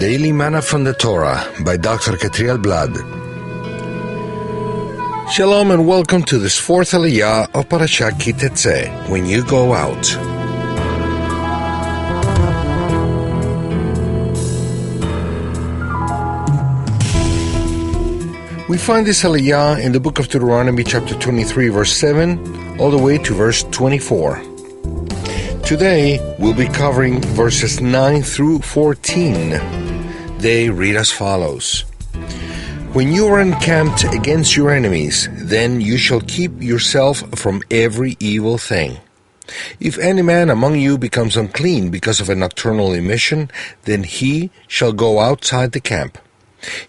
Daily Manna from the Torah by Dr. Ketriel Blad. Shalom and welcome to this fourth aliyah of Parashat Tetzeh, when you go out. We find this aliyah in the book of Deuteronomy chapter 23 verse 7 all the way to verse 24. Today we'll be covering verses 9 through 14. They read as follows. When you are encamped against your enemies, then you shall keep yourself from every evil thing. If any man among you becomes unclean because of a nocturnal emission, then he shall go outside the camp.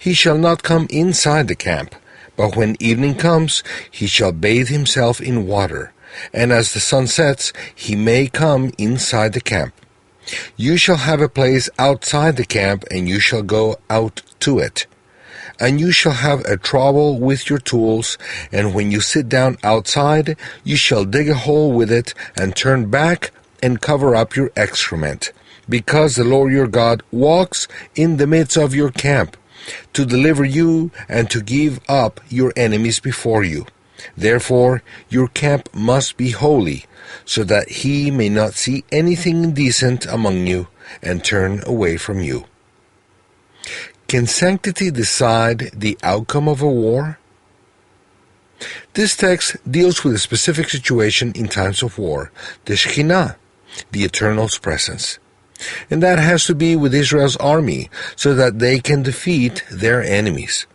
He shall not come inside the camp, but when evening comes, he shall bathe himself in water, and as the sun sets, he may come inside the camp. You shall have a place outside the camp, and you shall go out to it. And you shall have a trowel with your tools, and when you sit down outside, you shall dig a hole with it, and turn back and cover up your excrement, because the Lord your God walks in the midst of your camp, to deliver you and to give up your enemies before you. Therefore, your camp must be holy, so that he may not see anything indecent among you and turn away from you. Can sanctity decide the outcome of a war? This text deals with a specific situation in times of war, the Shekhinah, the Eternal's presence. And that has to be with Israel's army, so that they can defeat their enemies.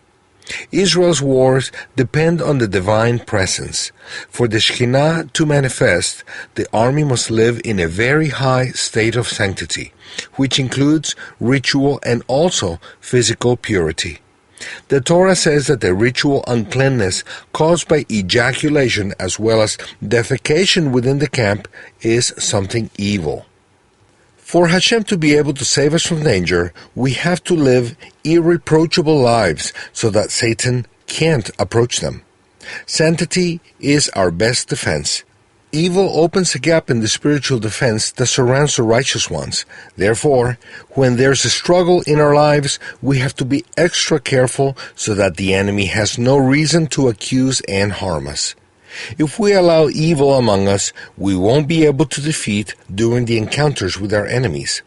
Israel's wars depend on the divine presence. For the Shekhinah to manifest, the army must live in a very high state of sanctity, which includes ritual and also physical purity. The Torah says that the ritual uncleanness caused by ejaculation as well as defecation within the camp is something evil. For Hashem to be able to save us from danger, we have to live irreproachable lives so that Satan can't approach them. Sanctity is our best defense. Evil opens a gap in the spiritual defense that surrounds the righteous ones. Therefore, when there's a struggle in our lives, we have to be extra careful so that the enemy has no reason to accuse and harm us. If we allow evil among us, we won't be able to defeat during the encounters with our enemies,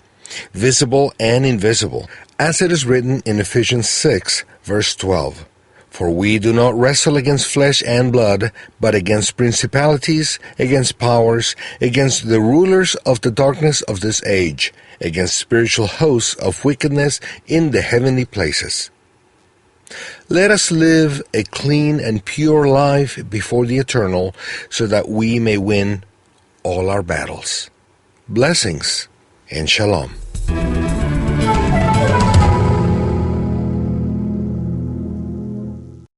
visible and invisible, as it is written in Ephesians 6, verse 12. For we do not wrestle against flesh and blood, but against principalities, against powers, against the rulers of the darkness of this age, against spiritual hosts of wickedness in the heavenly places. Let us live a clean and pure life before the Eternal, so that we may win all our battles. Blessings and shalom.